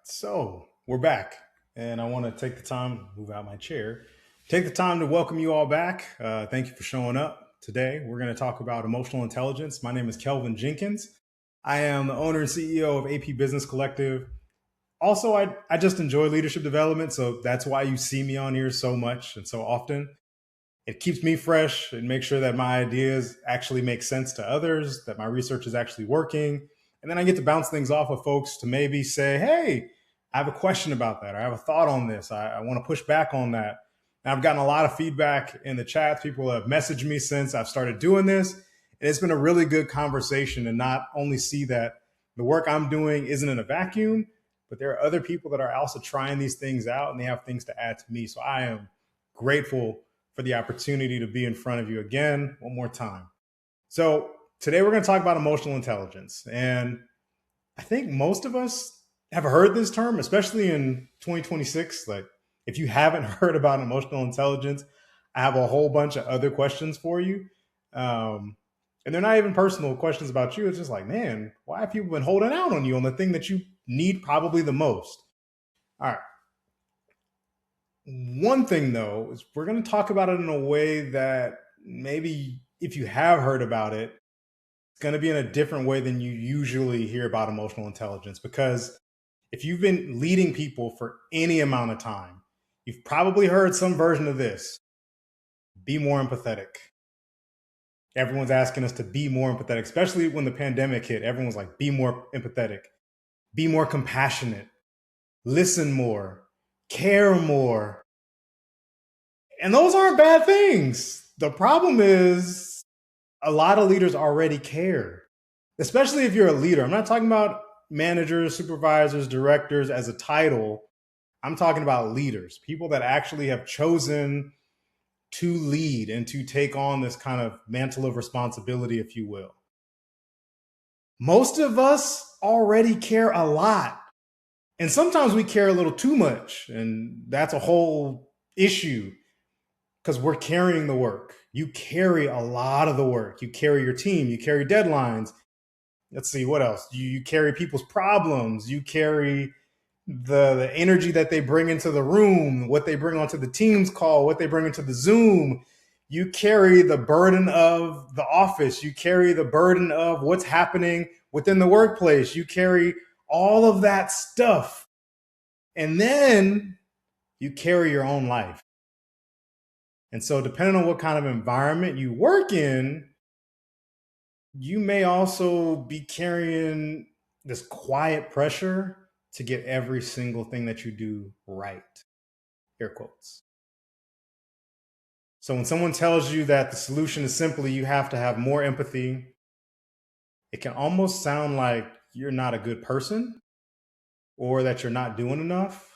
So we're back, and I want to take the time, move out my chair, take the time to welcome you all back. Thank you for showing up. Today, we're going to talk about emotional intelligence. My name is Kelvin Jenkins. I am the owner and CEO of AP Business Collective. Also, I just enjoy leadership development, so that's why you see me on here so much and so often. It keeps me fresh and makes sure that my ideas actually make sense to others, that my research is actually working. And then I get to bounce things off of folks to maybe say, hey, I have a question about that, or I have a thought on this. I want to push back on that. And I've gotten a lot of feedback in the chat. People have messaged me since I've started doing this. And it's been a really good conversation to not only see that the work I'm doing isn't in a vacuum, but there are other people that are also trying these things out and they have things to add to me. So I am grateful for the opportunity to be in front of you again one more time. So today we're going to talk about emotional intelligence. And I think most of us have heard this term, especially in 2026. Like, if you haven't heard about emotional intelligence, I have a whole bunch of other questions for you. And they're not even personal questions about you. It's just like, man, why have people been holding out on you on the thing that you need probably the most? All right. One thing, though, is we're going to talk about it in a way that maybe if you have heard about it, it's going to be in a different way than you usually hear about emotional intelligence. Because if you've been leading people for any amount of time, you've probably heard some version of this: be more empathetic. Everyone's asking us to be more empathetic, especially when the pandemic hit. Everyone's like, be more empathetic, be more compassionate, listen more, care more. And those aren't bad things. The problem is a lot of leaders already care, especially if you're a leader. I'm not talking about managers, supervisors, directors as a title. I'm talking about leaders, people that actually have chosen to lead and to take on this kind of mantle of responsibility, if you will. Most of us already care a lot. And sometimes we care a little too much. And that's a whole issue because we're carrying the work. You carry a lot of the work. You carry your team, you carry deadlines. Let's see, what else? You carry people's problems, you carry the energy that they bring into the room, what they bring onto the Teams call, what they bring into the Zoom. You carry the burden of the office. You carry the burden of what's happening within the workplace. You carry all of that stuff. And then you carry your own life. And so, depending on what kind of environment you work in, you may also be carrying this quiet pressure to get every single thing that you do right. Air quotes. So when someone tells you that the solution is simply you have to have more empathy, it can almost sound like you're not a good person, or that you're not doing enough,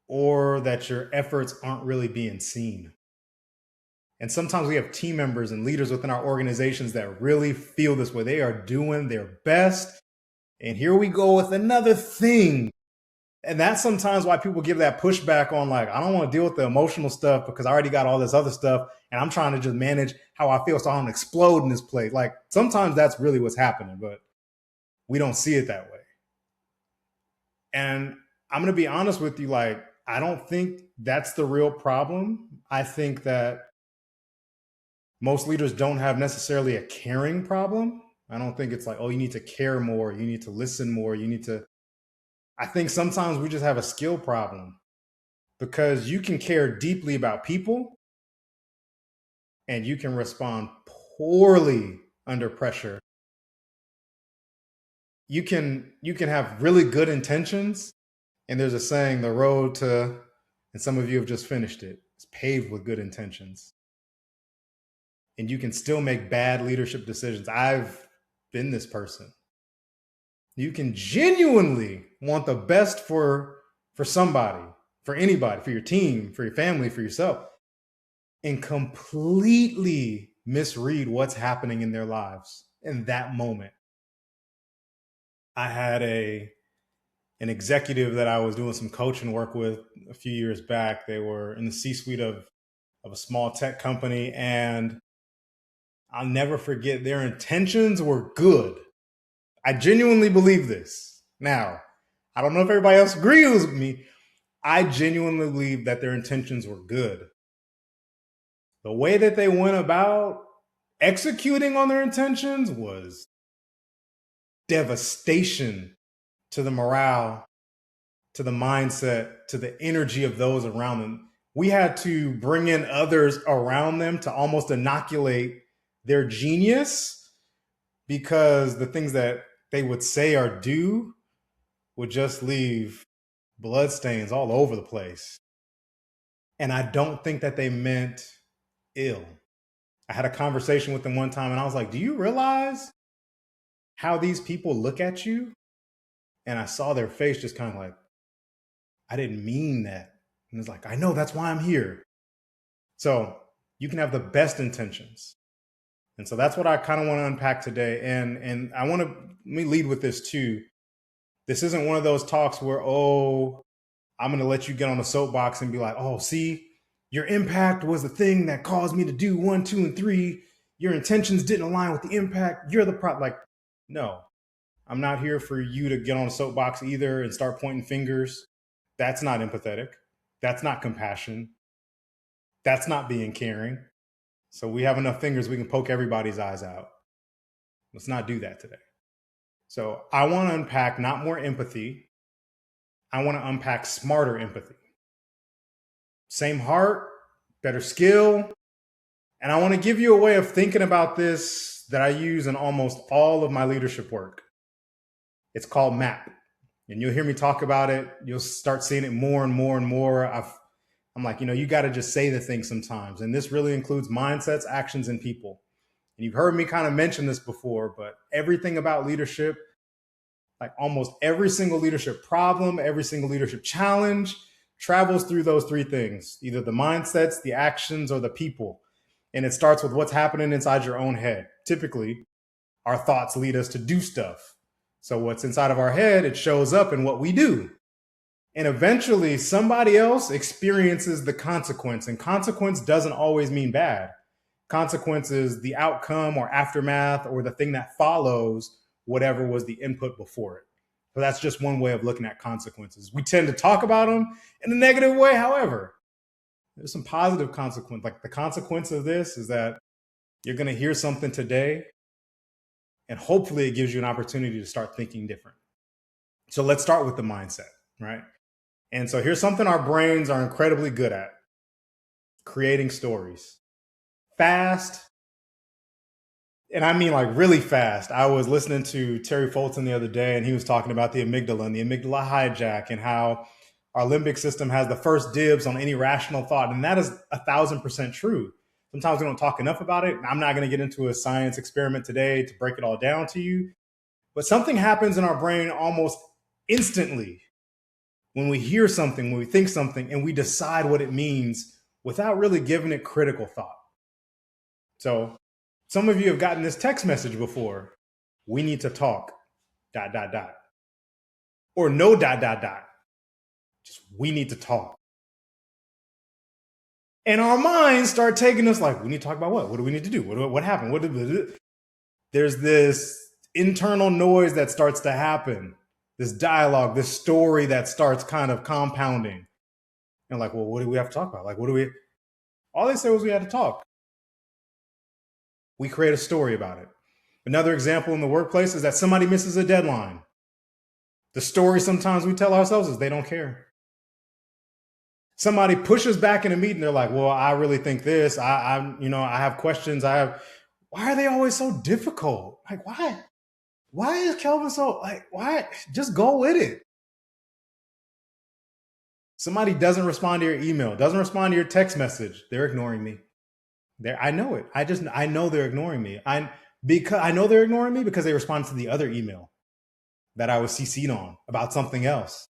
or that your efforts aren't really being seen. And sometimes we have team members and leaders within our organizations that really feel this way. They are doing their best. And here we go with another thing. And that's sometimes why people give that pushback on, like, I don't want to deal with the emotional stuff because I already got all this other stuff and I'm trying to just manage how I feel so I don't explode in this place. Like, sometimes that's really what's happening, but we don't see it that way. And I'm going to be honest with you, like, I don't think that's the real problem. I think that most leaders don't have necessarily a caring problem. I don't think it's like, oh, you need to care more, you need to listen more, you need to. I think sometimes we just have a skill problem because you can care deeply about people and you can respond poorly under pressure. You can have really good intentions, and there's a saying, the road to, and some of you have just finished it, it's paved with good intentions. And you can still make bad leadership decisions. I've been this person. You can genuinely want the best for somebody, for anybody, for your team, for your family, for yourself, and completely misread what's happening in their lives in that moment. I had an executive that I was doing some coaching work with a few years back. They were in the C-suite of a small tech company, and I'll never forget, their intentions were good. I genuinely believe this. Now, I don't know if everybody else agrees with me. I genuinely believe that their intentions were good. The way that they went about executing on their intentions was devastation to the morale, to the mindset, to the energy of those around them. We had to bring in others around them to almost inoculate their genius, because the things that they would say or do would just leave bloodstains all over the place. And I don't think that they meant ill. I had a conversation with them one time and I was like, do you realize how these people look at you? And I saw their face just kind of like, I didn't mean that. And it's like, I know, that's why I'm here. So you can have the best intentions. And so that's what I kind of want to unpack today. And I want to, let me lead with this too. This isn't one of those talks where, oh, I'm going to let you get on a soapbox and be like, oh, see, your impact was the thing that caused me to do 1, 2, and 3. Your intentions didn't align with the impact. You're the problem. Like, no, I'm not here for you to get on a soapbox either and start pointing fingers. That's not empathetic. That's not compassion. That's not being caring. So we have enough fingers, we can poke everybody's eyes out. Let's not do that today. So I want to unpack not more empathy. I want to unpack smarter empathy. Same heart, better skill. And I want to give you a way of thinking about this that I use in almost all of my leadership work. It's called MAP. And you'll hear me talk about it. You'll start seeing it more and more and more. I'm like, you got to just say the thing sometimes. And this really includes mindsets, actions, and people. And you've heard me kind of mention this before, but everything about leadership, like almost every single leadership problem, every single leadership challenge, travels through those three things, either the mindsets, the actions, or the people. And it starts with what's happening inside your own head. Typically, our thoughts lead us to do stuff. So what's inside of our head, it shows up in what we do. And eventually somebody else experiences the consequence. And consequence doesn't always mean bad. Consequence is the outcome or aftermath or the thing that follows whatever was the input before it. So that's just one way of looking at consequences. We tend to talk about them in a negative way. However, there's some positive consequence. Like the consequence of this is that you're going to hear something today, and hopefully it gives you an opportunity to start thinking different. So let's start with the mindset, right? And so here's something our brains are incredibly good at: creating stories. Fast. And I mean like really fast. I was listening to Terry Fulton the other day, and he was talking about the amygdala and the amygdala hijack and how our limbic system has the first dibs on any rational thought. And that is 1,000% true. Sometimes we don't talk enough about it. I'm not going to get into a science experiment today to break it all down to you. But something happens in our brain almost instantly when we hear something, when we think something, and we decide what it means without really giving it critical thought. So some of you have gotten this text message before. We need to talk, ... Or no ... Just we need to talk. And our minds start taking us like, we need to talk about what? What do we need to do? What happened? There's this internal noise that starts to happen, this dialogue, this story that starts kind of compounding. And like, well, what do we have to talk about? Like, all they said was we had to talk. We create a story about it. Another example in the workplace is that somebody misses a deadline. The story sometimes we tell ourselves is they don't care. Somebody pushes back in a meeting. They're like, well, I really think this. I have questions. Why are they always so difficult? Like, why? Why is Kelvin so like, why? Just go with it. Somebody doesn't respond to your email, doesn't respond to your text message. They're ignoring me. I know it. I know they're ignoring me. I know they're ignoring me because they responded to the other email that I was CC'd on about something else.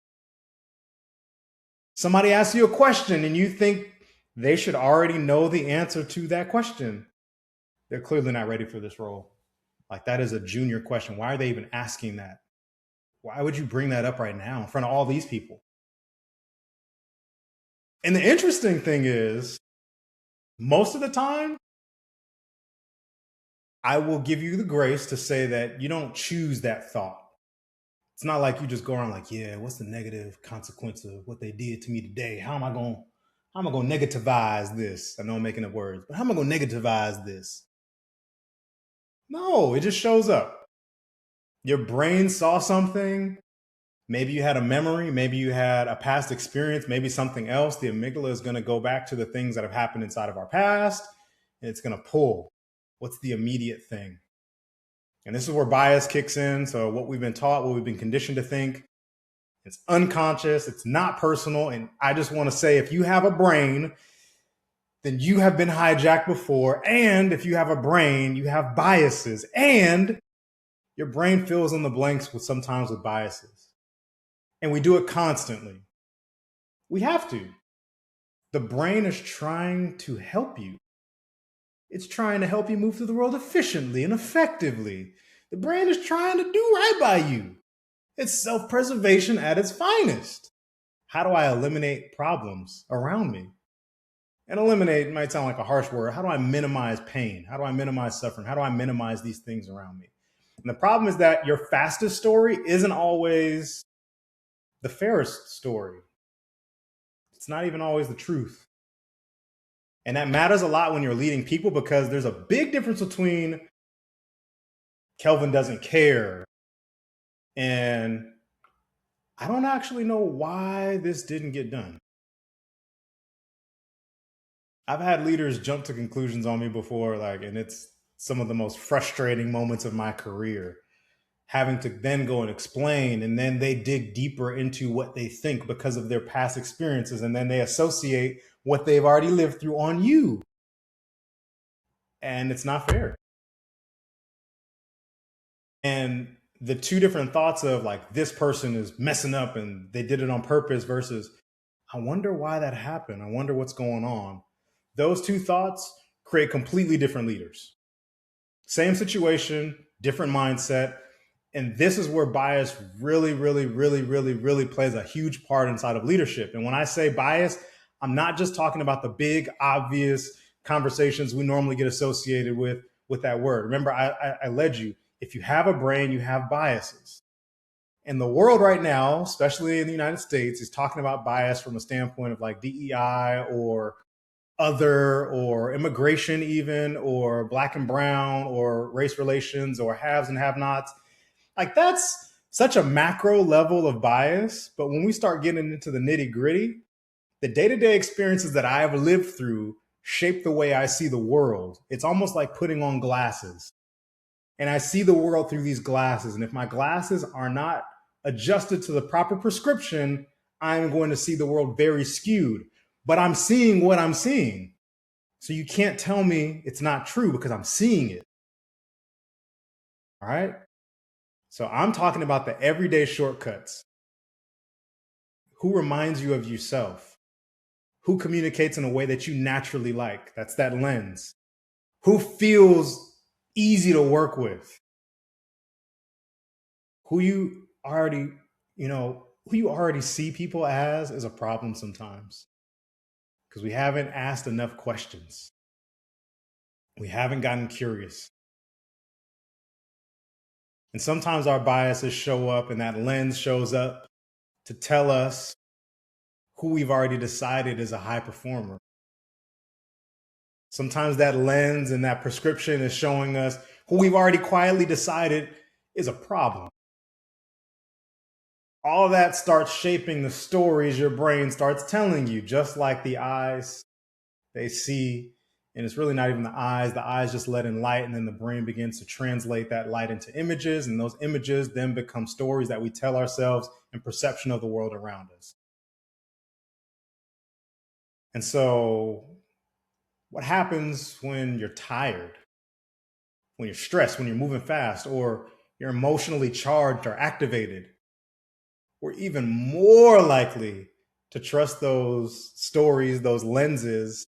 Somebody asks you a question and you think they should already know the answer to that question. They're clearly not ready for this role. Like, that is a junior question. Why are they even asking that? Why would you bring that up right now in front of all these people? And the interesting thing is, most of the time, I will give you the grace to say that you don't choose that thought. It's not like you just go around like, yeah, what's the negative consequence of what they did to me today? How am I gonna negativize this? I know I'm making up words, but how am I gonna negativize this? No, it just shows up. Your brain saw something. Maybe you had a memory, maybe you had a past experience, maybe something else. The amygdala is going to go back to the things that have happened inside of our past, and it's going to pull. What's the immediate thing? And this is where bias kicks in. So, what we've been taught, what we've been conditioned to think, it's unconscious, it's not personal. And I just want to say if you have a brain, then you have been hijacked before. And if you have a brain, you have biases. And your brain fills in the blanks with sometimes with biases. And we do it constantly. We have to. The brain is trying to help you. It's trying to help you move through the world efficiently and effectively. The brain is trying to do right by you. It's self preservation at its finest. How do I eliminate problems around me? And eliminate might sound like a harsh word. How do I minimize pain? How do I minimize suffering? How do I minimize these things around me? And the problem is that your fastest story isn't always the fairest story. It's not even always the truth. And that matters a lot when you're leading people because there's a big difference between Kelvin doesn't care and I don't actually know why this didn't get done. I've had leaders jump to conclusions on me before, and it's some of the most frustrating moments of my career. Having to then go and explain, and then they dig deeper into what they think because of their past experiences, and then they associate what they've already lived through on you. And it's not fair. And the two different thoughts of like, this person is messing up and they did it on purpose versus, I wonder why that happened. I wonder what's going on. Those two thoughts create completely different leaders. Same situation, different mindset. And this is where bias really, really, really, really, really plays a huge part inside of leadership. And when I say bias, I'm not just talking about the big, obvious conversations we normally get associated with that word. Remember, I led you. If you have a brain, you have biases. And the world right now, especially in the United States, is talking about bias from a standpoint of like DEI or other or immigration even or black and brown or race relations or haves and have-nots. Like that's such a macro level of bias. But when we start getting into the nitty gritty, the day-to-day experiences that I have lived through shape the way I see the world. It's almost like putting on glasses. And I see the world through these glasses. And if my glasses are not adjusted to the proper prescription, I'm going to see the world very skewed. But I'm seeing what I'm seeing. So you can't tell me it's not true because I'm seeing it. All right? So I'm talking about the everyday shortcuts. Who reminds you of yourself? Who communicates in a way that you naturally like? That's that lens. Who feels easy to work with? Who you already, who you already see people as is a problem sometimes because we haven't asked enough questions. We haven't gotten curious. And sometimes our biases show up and that lens shows up to tell us who we've already decided is a high performer. Sometimes that lens and that prescription is showing us who we've already quietly decided is a problem. All of that starts shaping the stories your brain starts telling you, just like the eyes, they see. And it's really not even the eyes just let in light, and then the brain begins to translate that light into images, and those images then become stories that we tell ourselves and perception of the world around us. And so what happens when you're tired, when you're stressed, when you're moving fast, or you're emotionally charged or activated? We're even more likely to trust those stories, those lenses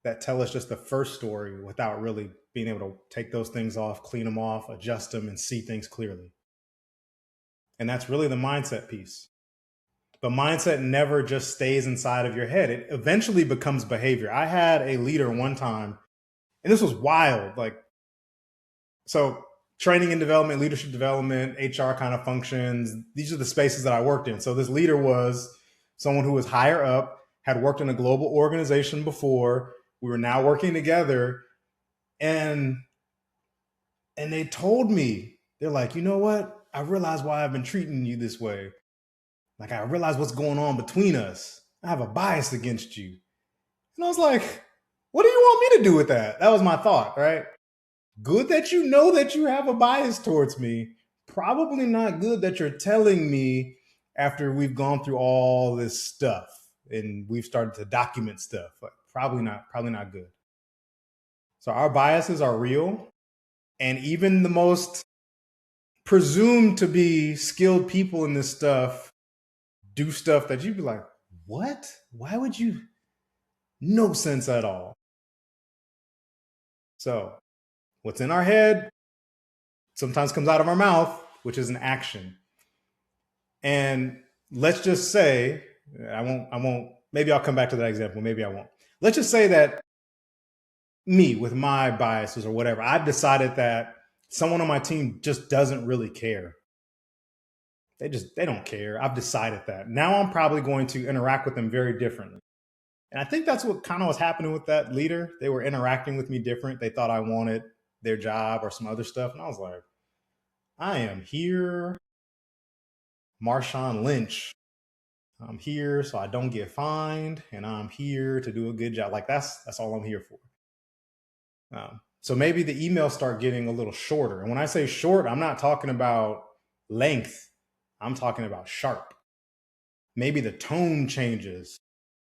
that tell us just the first story without really being able to take those things off, clean them off, adjust them, and see things clearly. And that's really the mindset piece. But mindset never just stays inside of your head. It eventually becomes behavior. I had a leader one time, and this was wild. So training and development, leadership development, HR kind of functions. These are the spaces that I worked in. So this leader was someone who was higher up, had worked in a global organization before. We were now working together, and they told me, they're like, you know what? I realize why I've been treating you this way. Like, I realize what's going on between us. I have a bias against you. And I was like, what do you want me to do with that? That was my thought, right? Good that you know that you have a bias towards me. Probably not good that you're telling me after we've gone through all this stuff and we've started to document stuff. Like, probably not good. So our biases are real. And even the most presumed to be skilled people in this stuff do stuff that you'd be like, what? Why would you? No sense at all. So what's in our head sometimes comes out of our mouth, which is an action. And let's just say, maybe I'll come back to that example. Maybe I won't. Let's just say that me, with my biases or whatever, I've decided that someone on my team just doesn't really care. They don't care. I've decided that. Now I'm probably going to interact with them very differently. And I think that's what kind of was happening with that leader. They were interacting with me different. They thought I wanted their job or some other stuff. And I was like, I am here, Marshawn Lynch. I'm here so I don't get fined, and I'm here to do a good job. Like, that's all I'm here for. So maybe the emails start getting a little shorter. And when I say short, I'm not talking about length. I'm talking about sharp. Maybe the tone changes.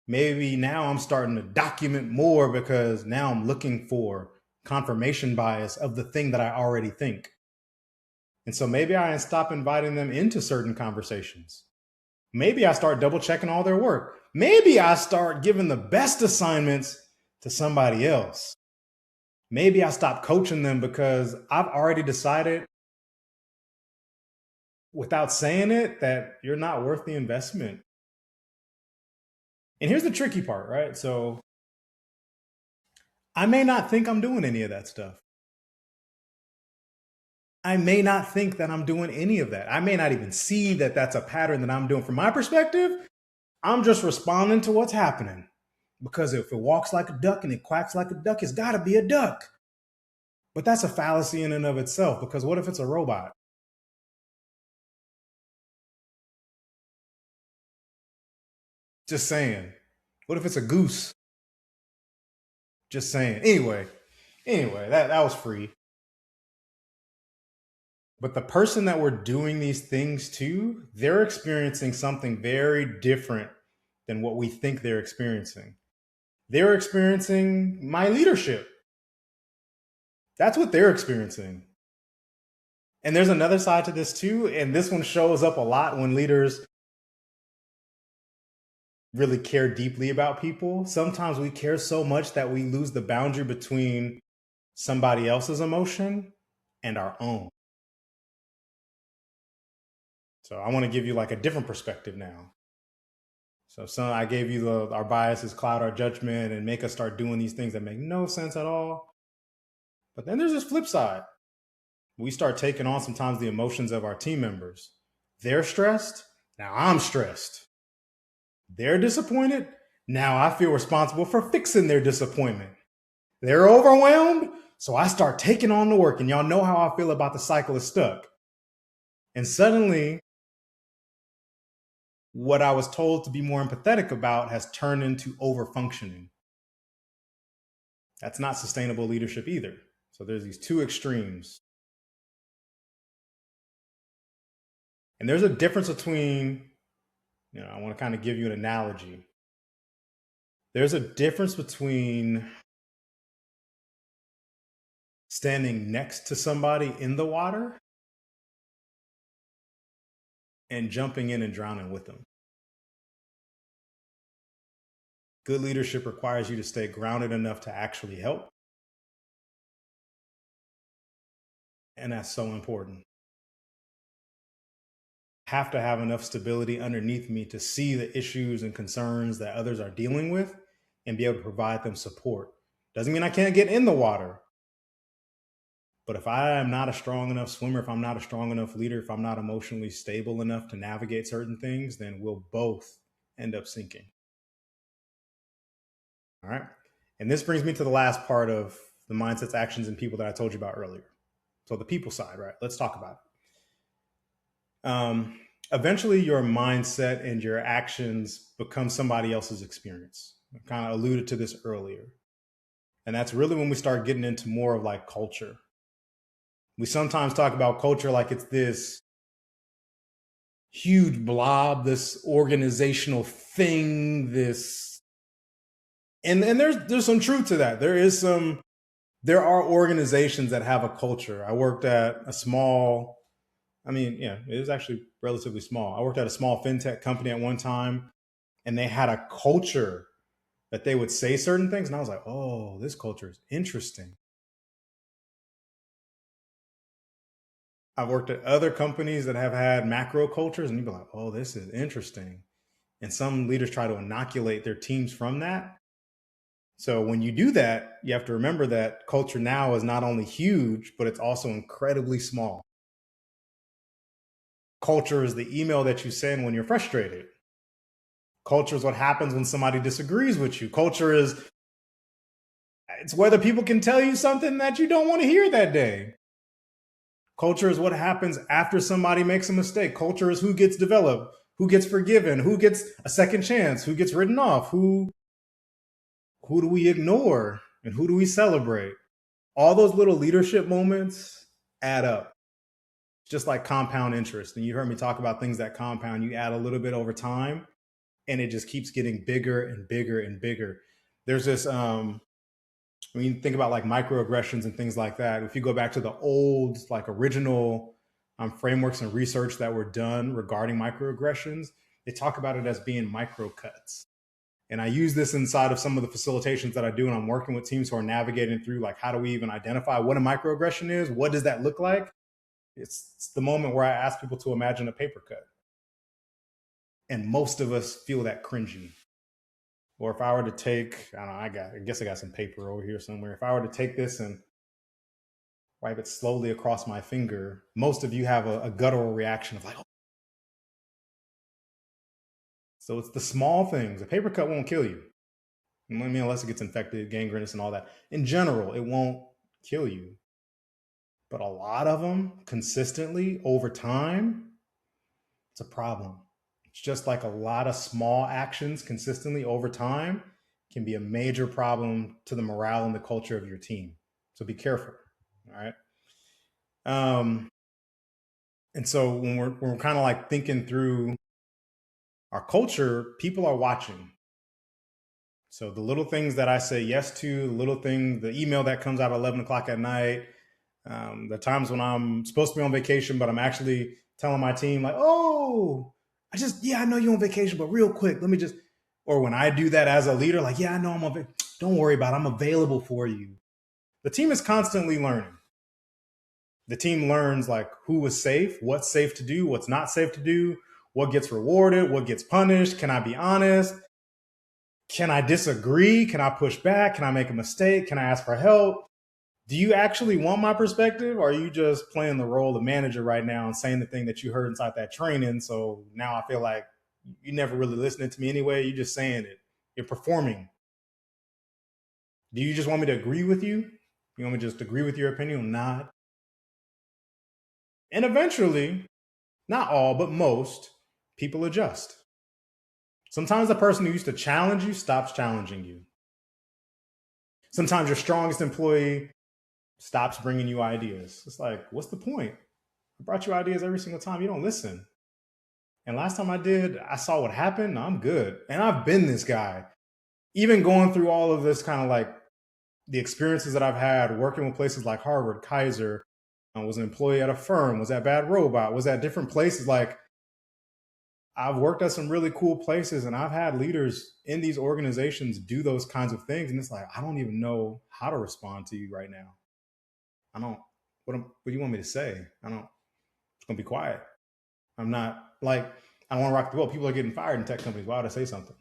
Maybe now I'm starting to document more because now I'm looking for confirmation bias of the thing that I already think. And so maybe I stop inviting them into certain conversations. Maybe I start double checking all their work. Maybe I start giving the best assignments to somebody else. Maybe I stop coaching them because I've already decided without saying it that you're not worth the investment. And here's the tricky part, right? So I may not think I'm doing any of that stuff. I may not think that I'm doing any of that. I may not even see that that's a pattern that I'm doing. From my perspective, I'm just responding to what's happening. Because if it walks like a duck and it quacks like a duck, it's got to be a duck. But that's a fallacy in and of itself, because what if it's a robot? Just saying. What if it's a goose? Just saying. Anyway, that was free. But the person that we're doing these things to, they're experiencing something very different than what we think they're experiencing. They're experiencing my leadership. That's what they're experiencing. And there's another side to this too. And this one shows up a lot when leaders really care deeply about people. Sometimes we care so much that we lose the boundary between somebody else's emotion and our own. So I want to give you like a different perspective now. So I gave you our biases cloud our judgment and make us start doing these things that make no sense at all. But then there's this flip side. We start taking on sometimes the emotions of our team members. They're stressed. Now I'm stressed. They're disappointed. Now I feel responsible for fixing their disappointment. They're overwhelmed. So I start taking on the work. And y'all know how I feel about the cycle of stuck. And suddenly, what I was told to be more empathetic about has turned into overfunctioning. That's not sustainable leadership either. So there's these two extremes. And there's a difference between, I want to kind of give you an analogy. There's a difference between standing next to somebody in the water and jumping in and drowning with them. Good leadership requires you to stay grounded enough to actually help. And that's so important. Have to have enough stability underneath me to see the issues and concerns that others are dealing with and be able to provide them support. Doesn't mean I can't get in the water, But if I am not a strong enough swimmer, if I'm not a strong enough leader, if I'm not emotionally stable enough to navigate certain things, then we'll both end up sinking. All right. And this brings me to the last part of the mindsets, actions, and people that I told you about earlier. So the people side, right? Let's talk about it. Eventually, your mindset and your actions become somebody else's experience. I kind of alluded to this earlier. And that's really when we start getting into more of like culture. We sometimes talk about culture like it's this huge blob, this organizational thing, this and there's some truth to that. There are organizations that have a culture. I worked at a small, I mean, yeah, it was actually relatively small. I worked at a small fintech company at one time, and they had a culture that they would say certain things. And I was like, oh, this culture is interesting. I've worked at other companies that have had macro cultures, and you'd be like, oh, this is interesting. And some leaders try to inoculate their teams from that. So when you do that, you have to remember that culture now is not only huge, but it's also incredibly small. Culture is the email that you send when you're frustrated. Culture is what happens when somebody disagrees with you. Culture is it's whether people can tell you something that you don't want to hear that day. Culture is what happens after somebody makes a mistake. Culture is who gets developed, who gets forgiven, who gets a second chance, who gets written off, who do we ignore, and who do we celebrate. All those little leadership moments add up. It's just like compound interest. And you heard me talk about things that compound. You add a little bit over time, and it just keeps getting bigger and bigger and bigger. There's this when you think about like microaggressions and things like that, if you go back to the old, like original frameworks and research that were done regarding microaggressions, they talk about it as being microcuts. And I use this inside of some of the facilitations that I do, and I'm working with teams who are navigating through like, how do we even identify what a microaggression is? What does that look like? It's the moment where I ask people to imagine a paper cut. And most of us feel that cringy. Or if I were to take, I don't know, I guess I got some paper over here somewhere. If I were to take this and wipe it slowly across my finger, most of you have a guttural reaction of like, oh. So it's the small things. A paper cut won't kill you. I mean, unless it gets infected, gangrenous, and all that. In general, it won't kill you. But a lot of them consistently over time, it's a problem. It's just like a lot of small actions consistently over time can be a major problem to the morale and the culture of your team. So be careful. All right. Um, and so when we're kind of like thinking through our culture, people are watching. So the little things that I say yes to, the little things, the email that comes out at 11 o'clock at night, the times when I'm supposed to be on vacation, but I'm actually telling my team like, oh, I know you're on vacation, but real quick, let me just, or when I do that as a leader, like, yeah, I know I'm on vacation. Don't worry about it. I'm available for you. The team is constantly learning. The team learns like who is safe, what's safe to do, what's not safe to do, what gets rewarded, what gets punished. Can I be honest? Can I disagree? Can I push back? Can I make a mistake? Can I ask for help? Do you actually want my perspective, or are you just playing the role of manager right now and saying the thing that you heard inside that training? So now I feel like you never really listening to me anyway. You're just saying it. You're performing. Do you just want me to agree with you? You want me to just agree with your opinion or not? And eventually, not all, but most people adjust. Sometimes the person who used to challenge you stops challenging you. Sometimes your strongest employee stops bringing you ideas. It's like, what's the point? I brought you ideas every single time. You don't listen. And last time I did, I saw what happened. No, I'm good. And I've been this guy. Even going through all of this kind of like the experiences that I've had working with places like Harvard, Kaiser, I was an employee at a firm, was at Bad Robot, was at different places. Like I've worked at some really cool places, and I've had leaders in these organizations do those kinds of things. And it's like, I don't even know how to respond to you right now. I don't, what do you want me to say? I don't, it's going to be quiet. I'm not like, I don't want to rock the boat. People are getting fired in tech companies. Why would I say something?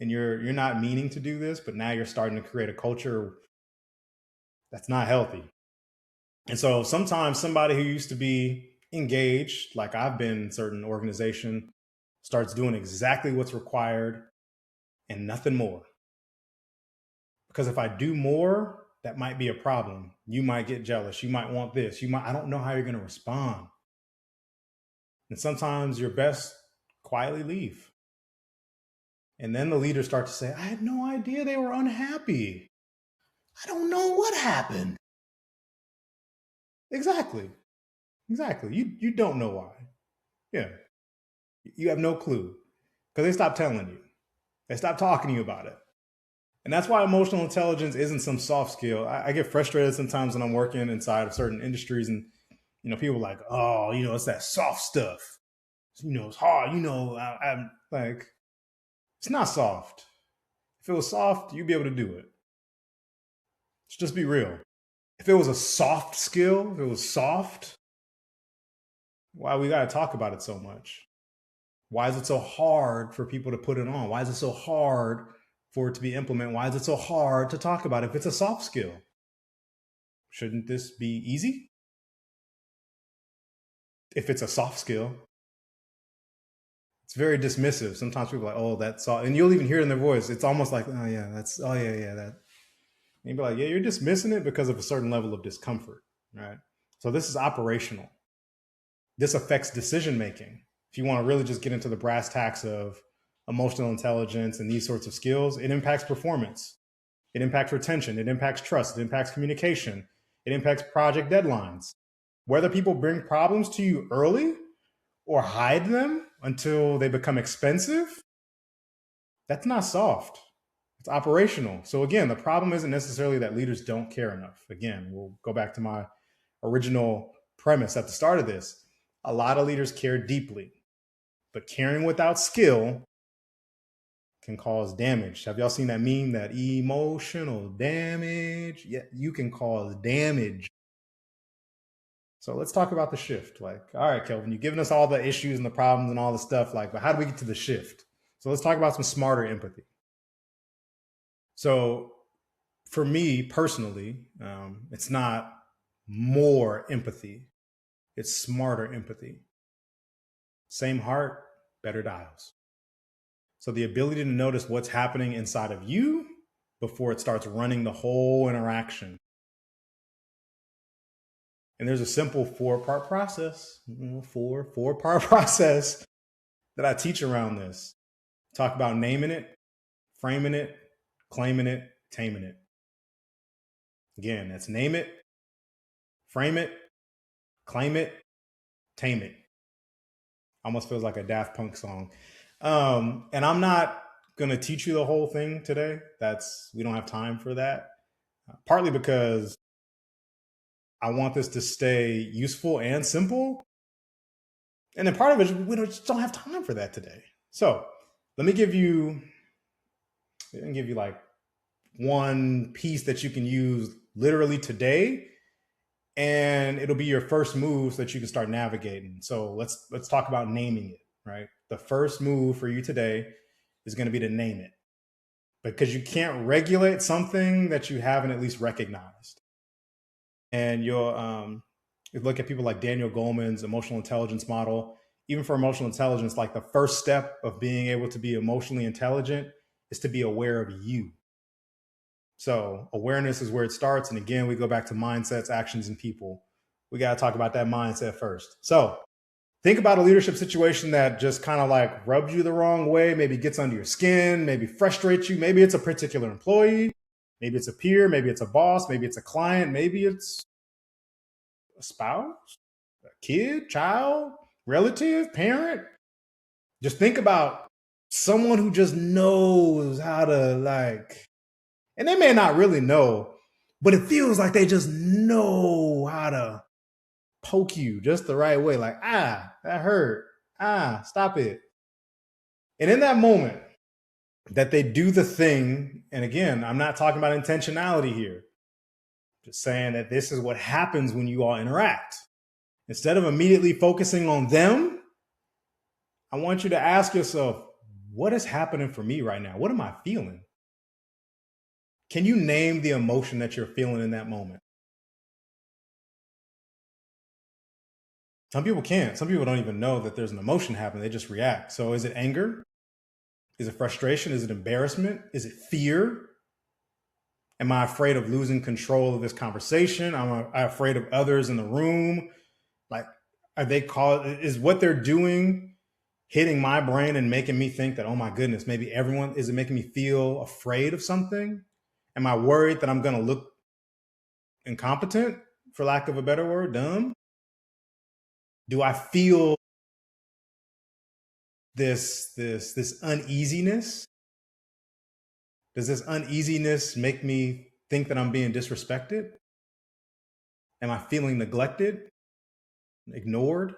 And you're not meaning to do this, but now you're starting to create a culture that's not healthy. And so sometimes somebody who used to be engaged, like I've been in certain organization, starts doing exactly what's required and nothing more. Because if I do more, that might be a problem. You might get jealous. You might want this. I don't know how you're going to respond. And sometimes you're best quietly leave. And then the leaders start to say, I had no idea they were unhappy. I don't know what happened. Exactly. Exactly. You don't know why. Yeah. You have no clue because they stopped telling you. They stopped talking to you about it. And that's why emotional intelligence isn't some soft skill. I get frustrated sometimes when I'm working inside of certain industries and, people are like, oh, it's that soft stuff. It's hard. I'm like, it's not soft. If it was soft, you'd be able to do it. Let's just be real. If it was a soft skill, if it was soft, why we got to talk about it so much? Why is it so hard for people to put it on? Why is it so hard for it to be implemented? Why is it so hard to talk about if it's a soft skill? Shouldn't this be easy? If it's a soft skill, it's very dismissive. Sometimes people are like, oh, that's soft. And you'll even hear it in their voice. It's almost like, oh, yeah, that. And you'll be like, yeah, you're dismissing it because of a certain level of discomfort, right? So this is operational. This affects decision making. If you want to really just get into the brass tacks of emotional intelligence and these sorts of skills, it impacts performance. It impacts retention. It impacts trust. It impacts communication. It impacts project deadlines. Whether people bring problems to you early or hide them until they become expensive, that's not soft. It's operational. So again, the problem isn't necessarily that leaders don't care enough. Again, we'll go back to my original premise at the start of this. A lot of leaders care deeply, but caring without skill can cause damage. Have y'all seen that meme, that emotional damage? Yeah, you can cause damage. So let's talk about the shift. Like, all right, Kelvin, you've given us all the issues and the problems and all the stuff. Like, but how do we get to the shift? So let's talk about some smarter empathy. So for me personally, it's not more empathy, it's smarter empathy. Same heart, better dials. So the ability to notice what's happening inside of you before it starts running the whole interaction. And there's a simple four-part process, four-part process that I teach around this. Talk about naming it, framing it, claiming it, taming it. Again, that's name it, frame it, claim it, tame it. Almost feels like a Daft Punk song. And I'm not going to teach you the whole thing today. We don't have time for that. Partly because I want this to stay useful and simple. And then part of it is we just don't have time for that today. So let me give you like one piece that you can use literally today, and it'll be your first move so that you can start navigating. So let's talk about naming it, right? The first move for you today is going to be to name it, because you can't regulate something that you haven't at least recognized. And you look at people like Daniel Goleman's emotional intelligence model. Even for emotional intelligence, like the first step of being able to be emotionally intelligent is to be aware of you. So awareness is where it starts. And again, we go back to mindsets, actions, and people. We got to talk about that mindset first. So think about a leadership situation that just kind of like rubs you the wrong way, maybe gets under your skin, maybe frustrates you. Maybe it's a particular employee, maybe it's a peer, maybe it's a boss, maybe it's a client, maybe it's a spouse, a kid, child, relative, parent. Just think about someone who just knows how to and they may not really know, but it feels like they just know how to poke you just the right way. Like, that hurt. Stop it. And in that moment that they do the thing, and again, I'm not talking about intentionality here, just saying that this is what happens when you all interact. Instead of immediately focusing on them, I want you to ask yourself, what is happening for me right now? What am I feeling? Can you name the emotion that you're feeling in that moment? Some people can't. Some people don't even know that there's an emotion happening. They just react. So is it anger? Is it frustration? Is it embarrassment? Is it fear? Am I afraid of losing control of this conversation? Am I afraid of others in the room? Like, are they called? Is what they're doing hitting my brain and making me think that, oh my goodness, maybe everyone, is it making me feel afraid of something? Am I worried that I'm going to look incompetent, for lack of a better word, dumb? Do I feel this uneasiness? Does this uneasiness make me think that I'm being disrespected? Am I feeling neglected, ignored?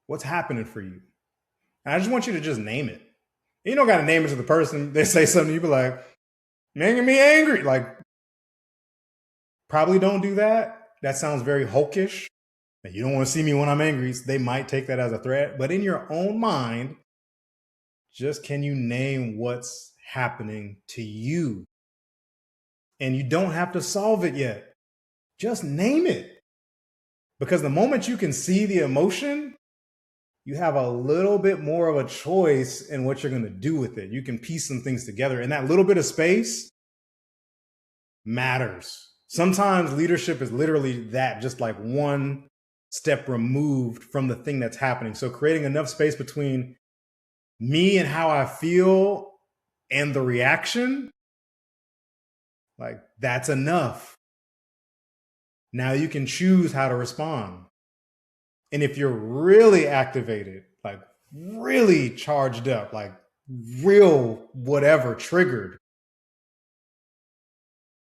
What's happening for you? And I just want you to just name it. You don't got to name it to the person. They say something, you be like, making me angry. Like, probably don't do that. That sounds very hulkish. You don't want to see me when I'm angry. They might take that as a threat. But in your own mind, just can you name what's happening to you? And you don't have to solve it yet. Just name it. Because the moment you can see the emotion, you have a little bit more of a choice in what you're going to do with it. You can piece some things together. And that little bit of space matters. Sometimes leadership is literally that, just like one step removed from the thing that's happening. So creating enough space between me and how I feel and the reaction, like that's enough. Now you can choose how to respond. And if you're really activated, like really charged up, like real whatever triggered,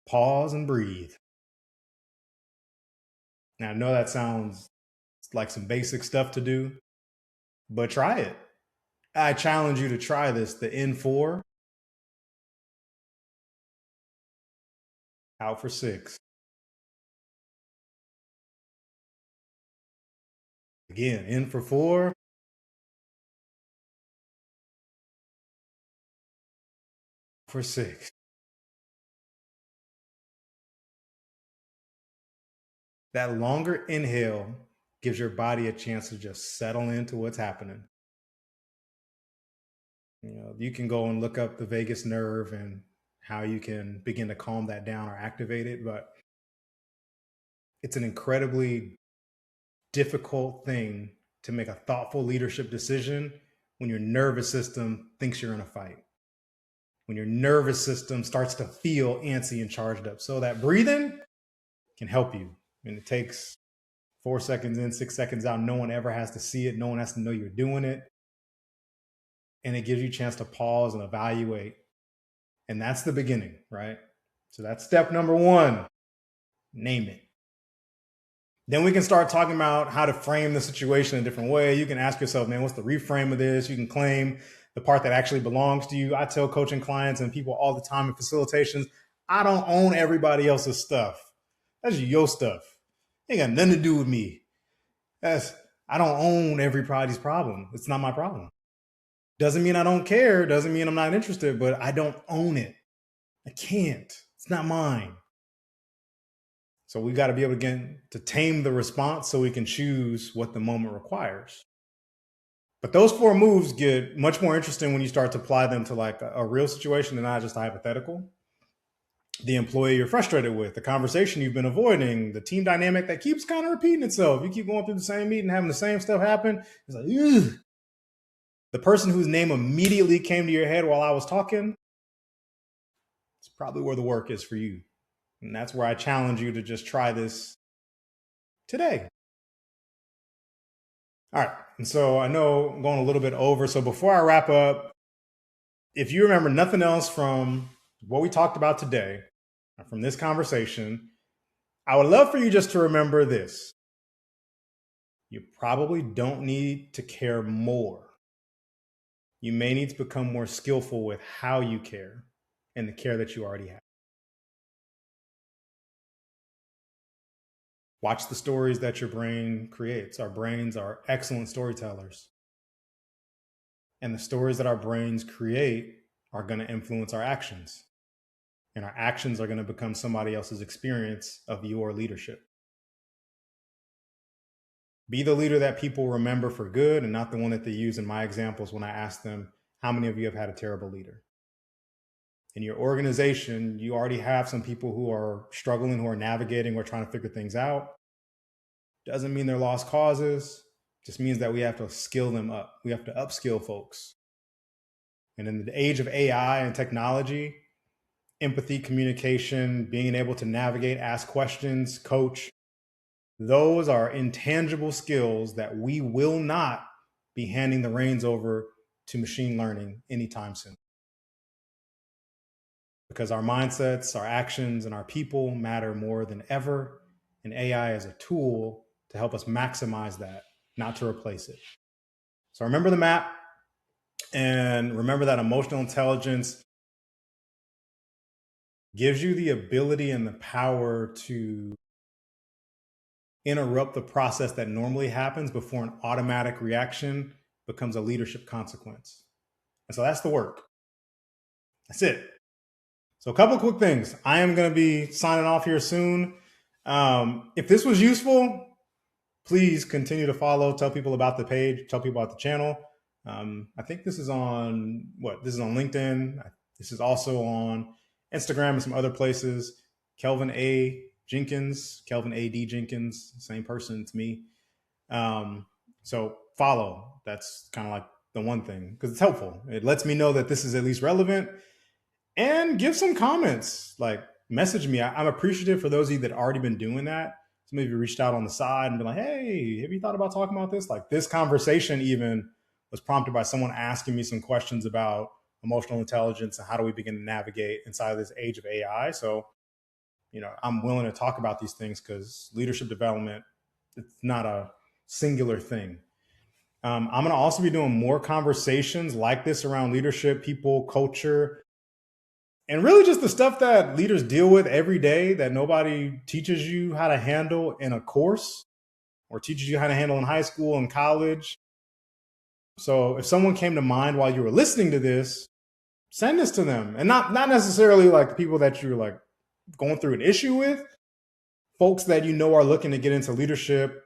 pause and breathe. Now I know that sounds like some basic stuff to do, but try it. I challenge you to try this. The N4, out for 6. Again, in for 4, for 6. That longer inhale gives your body a chance to just settle into what's happening. You can go and look up the vagus nerve and how you can begin to calm that down or activate it, but it's an incredibly difficult thing to make a thoughtful leadership decision when your nervous system thinks you're in a fight, when your nervous system starts to feel antsy and charged up. So that breathing can help you. And it takes 4 seconds in, 6 seconds out. No one ever has to see it. No one has to know you're doing it. And it gives you a chance to pause and evaluate. And that's the beginning, right? So that's step number 1. Name it. Then we can start talking about how to frame the situation a different way. You can ask yourself, man, what's the reframe of this? You can claim the part that actually belongs to you. I tell coaching clients and people all the time in facilitations, I don't own everybody else's stuff. That's your stuff. It ain't got nothing to do with me. I don't own everybody's problem. It's not my problem. Doesn't mean I don't care. Doesn't mean I'm not interested, but I don't own it. I can't. It's not mine. So we got to be able to tame the response so we can choose what the moment requires. But those 4 moves get much more interesting when you start to apply them to like a real situation and not just a hypothetical. The employee you're frustrated with, the conversation you've been avoiding, the team dynamic that keeps kind of repeating itself. You keep going through the same meeting, having the same stuff happen. It's like, ugh. The person whose name immediately came to your head while I was talking, it's probably where the work is for you. And that's where I challenge you to just try this today. All right. And so I know I'm going a little bit over. So before I wrap up, if you remember nothing else from what we talked about today, from this conversation, I would love for you just to remember this. You probably don't need to care more. You may need to become more skillful with how you care and the care that you already have. Watch the stories that your brain creates. Our brains are excellent storytellers. And the stories that our brains create are going to influence our actions. And our actions are going to become somebody else's experience of your leadership. Be the leader that people remember for good and not the one that they use in my examples when I ask them, how many of you have had a terrible leader? In your organization, you already have some people who are struggling, who are navigating or trying to figure things out. Doesn't mean they're lost causes. Just means that we have to skill them up. We have to upskill folks. And in the age of AI and technology, empathy, communication, being able to navigate, ask questions, coach, those are intangible skills that we will not be handing the reins over to machine learning anytime soon. Because our mindsets, our actions, and our people matter more than ever. And AI is a tool to help us maximize that, not to replace it. So remember the map, and remember that emotional intelligence gives you the ability and the power to interrupt the process that normally happens before an automatic reaction becomes a leadership consequence. And so that's the work. That's it. So a couple of quick things. I am going to be signing off here soon. If this was useful, please continue to follow, tell people about the page, tell people about the channel. I think this is on This is on LinkedIn. This is also on Instagram and some other places. Kelvin A. Jenkins, Kelvin A.D. Jenkins, same person to me. So follow. That's kind of like the one thing, because it's helpful. It lets me know that this is at least relevant. And give some comments, like message me. I'm appreciative for those of you that already been doing that. Some of you reached out on the side and been like, hey, have you thought about talking about this? Like this conversation even was prompted by someone asking me some questions about emotional intelligence and how do we begin to navigate inside of this age of AI. So, I'm willing to talk about these things because leadership development, it's not a singular thing. I'm going to also be doing more conversations like this around leadership, people, culture, and really just the stuff that leaders deal with every day that nobody teaches you how to handle in a course or teaches you how to handle in high school and college. So if someone came to mind while you were listening to this, send this to them. And not necessarily like the people that you're like going through an issue with, folks that are looking to get into leadership.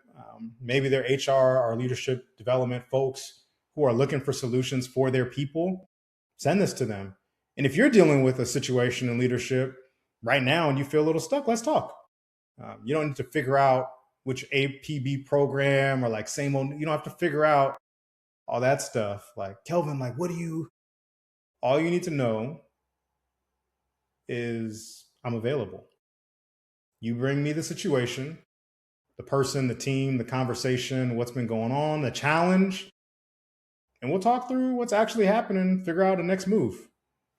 Maybe they're HR or leadership development folks who are looking for solutions for their people. Send this to them. And if you're dealing with a situation in leadership right now and you feel a little stuck, let's talk. You don't need to figure out which APB program or like same old, you don't have to figure out all that stuff. Like, Kelvin, like, all you need to know is I'm available. You bring me the situation, the person, the team, the conversation, what's been going on, the challenge, and we'll talk through what's actually happening, figure out the next move.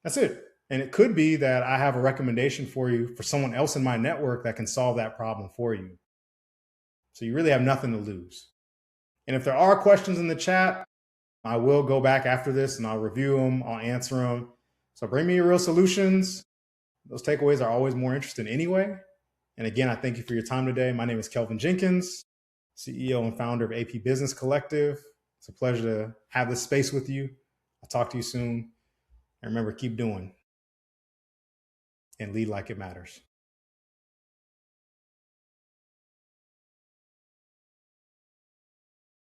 That's it. And it could be that I have a recommendation for you for someone else in my network that can solve that problem for you. So you really have nothing to lose. And if there are questions in the chat, I will go back after this and I'll review them, I'll answer them. So bring me your real solutions. Those takeaways are always more interesting anyway. And again, I thank you for your time today. My name is Kelvin Jenkins, CEO and founder of AP Business Collective. It's a pleasure to have this space with you. I'll talk to you soon. And remember, keep doing and lead like it matters.